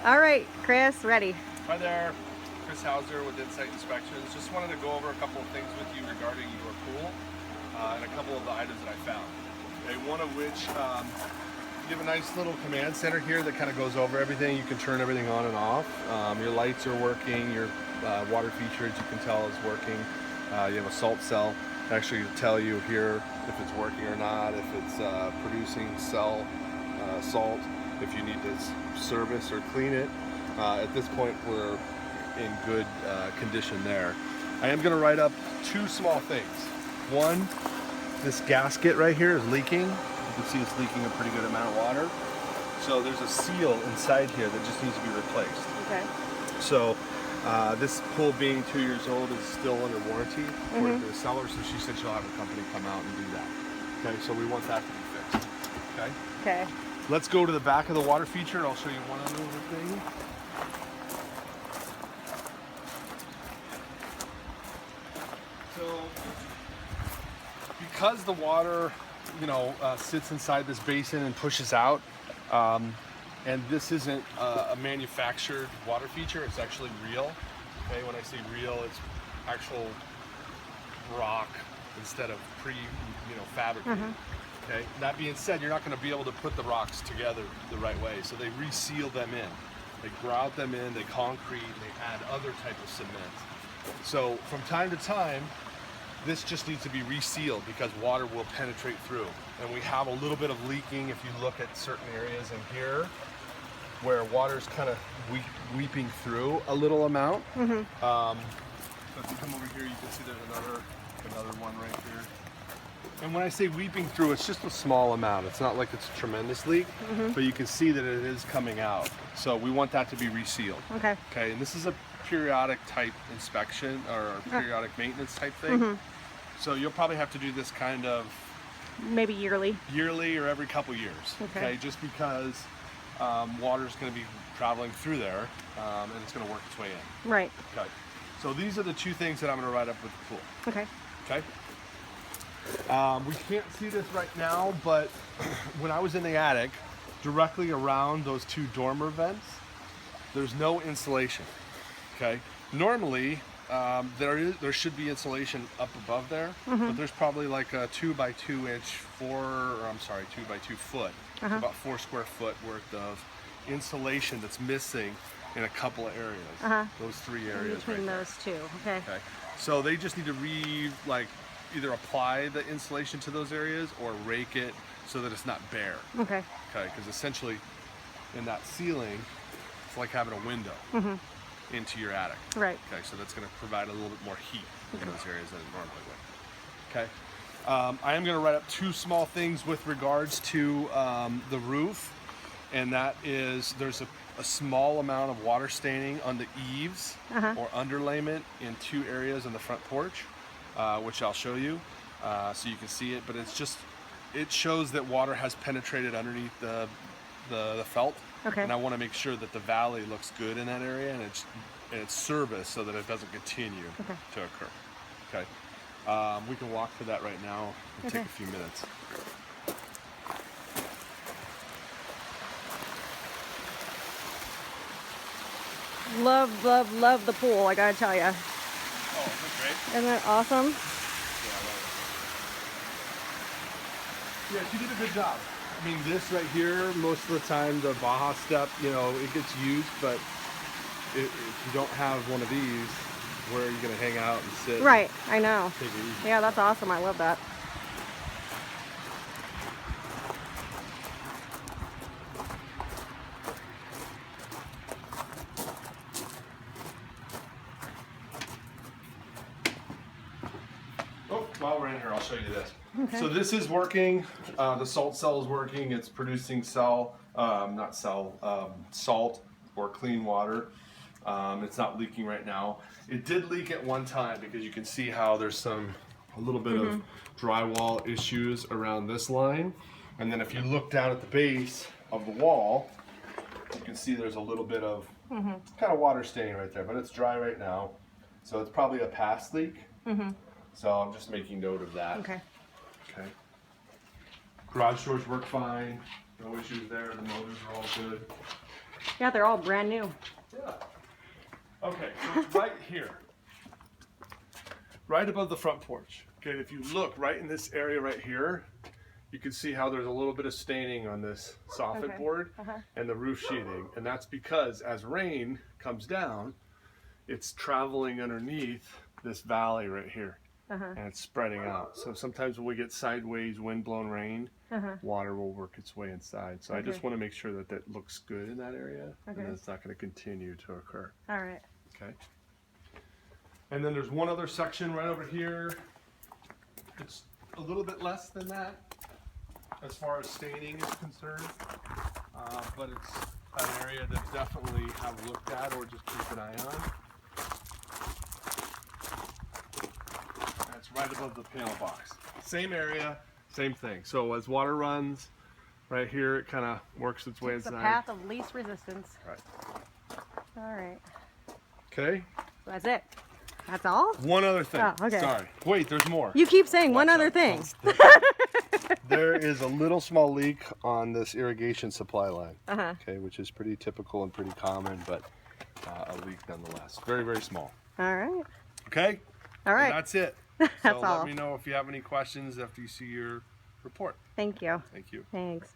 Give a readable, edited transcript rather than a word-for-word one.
All right, Chris, ready. Hi there, Chris Hauser with Insight Inspections. Just wanted to go over a couple of things with you regarding your pool and a couple of the items that I found. Okay, one of which, you have a nice little command center here that kind of goes over everything. You can turn everything on and off. Your lights are working, your water feature, as you can tell, is working. You have a salt cell. Actually tell you here if it's working or not, if it's producing salt, if you need to service or clean it. At this point, we're in good condition there. I am going to write up two small things. One, this gasket right here is leaking. You can see it's leaking a pretty good amount of water. So there's a seal inside here that just needs to be replaced. Okay. So this pool being 2 years old is still under warranty according to the seller, so she said she'll have her company come out and do that. Okay, so we want that to be fixed. Okay. Okay. Let's go to the back of the water feature and I'll show you one other thing. So, because the water, sits inside this basin and pushes out, and this isn't a manufactured water feature, it's actually real. Okay, when I say real, it's actual rock instead of fabricated. Okay, that being said, you're not going to be able to put the rocks together the right way, so they reseal them in. They grout them in, they concrete, they add other type of cement. So from time to time, this just needs to be resealed because water will penetrate through. And we have a little bit of leaking if you look at certain areas in here where water's kind of weeping through a little amount. So if you come over here, you can see there's another one right here. And when I say weeping through, it's just a small amount. It's not like it's a tremendous leak, but you can see that it is coming out. So we want that to be resealed. Okay. Okay, and this is a periodic type inspection or periodic maintenance type thing. So you'll probably have to do this kind of Maybe yearly. or every couple years. Okay, just because water is going to be traveling through there and it's going to work its way in. Right. Okay, so these are the two things that I'm going to write up with the pool. Okay. Okay. We can't see this right now, but when I was in the attic, directly around those two dormer vents, there's no insulation. Okay. Normally, there should be insulation up above there, but there's probably like a 2 by 2 inch, 2 by 2 foot, about 4 square foot worth of insulation that's missing in a couple of areas. Those three areas Between right those two. Okay. there. Okay. So they just need to either apply the insulation to those areas or rake it so that it's not bare. Okay. Okay, because essentially in that ceiling, it's like having a window into your attic. Right. Okay, so that's going to provide a little bit more heat in those areas than it normally would. Okay. I am going to write up two small things with regards to the roof, and that is there's a small amount of water staining on the eaves or underlayment in two areas on the front porch, which I'll show you so you can see it, but it shows that water has penetrated underneath the felt. Okay. And I want to make sure that the valley looks good in that area and it's serviced so that it doesn't continue to occur. Okay. We can walk through that right now. It'll take a few minutes. Love, love, love the pool, I gotta tell you. Oh, is that great? Isn't that awesome? Yeah, I love it. Yeah, she did a good job. I mean, this right here, most of the time, the Baja step, it gets used, but if you don't have one of these, where are you going to hang out and sit? Right, I know. Take it easy. Yeah, that's awesome. I love that. Oh, while we're in here, I'll show you this. Okay. So this is working. The salt cell is working. It's producing salt or clean water. It's not leaking right now. It did leak at one time because you can see how there's a little bit of drywall issues around this line. And then if you look down at the base of the wall, you can see there's a little bit of kind of water staining right there, but it's dry right now. So it's probably a past leak. So I'm just making note of that. Okay. Okay. Garage doors work fine. No issues there. The motors are all good. Yeah, they're all brand new. Yeah. Okay, so it's right here. Right above the front porch. Okay, if you look right in this area right here, you can see how there's a little bit of staining on this soffit Okay. board and the roof sheathing. And that's because as rain comes down, it's traveling underneath this valley right here. And it's spreading out. So sometimes when we get sideways wind-blown rain, water will work its way inside. So I just want to make sure that that looks good in that area, and that it's not going to continue to occur. All right. Okay. And then there's one other section right over here. It's a little bit less than that as far as staining is concerned, but it's an area that definitely have looked at or just keep an eye on. That's right above the panel box. Same area, same thing. So as water runs right here, it kind of works its way It's the inside. path of least resistance. Right. All right. Okay. So that's it. That's all? One other thing. Oh, okay. Sorry. Wait, there's more. You keep saying one Watch other out. thing. There is a little small leak on this irrigation supply line. Okay, which is pretty typical and pretty common, but a leak nonetheless. Very, very small. All right. Okay. All right. And that's it. That's So all. let me know if you have any questions after you see your report. Thank you. Thank you. Thanks.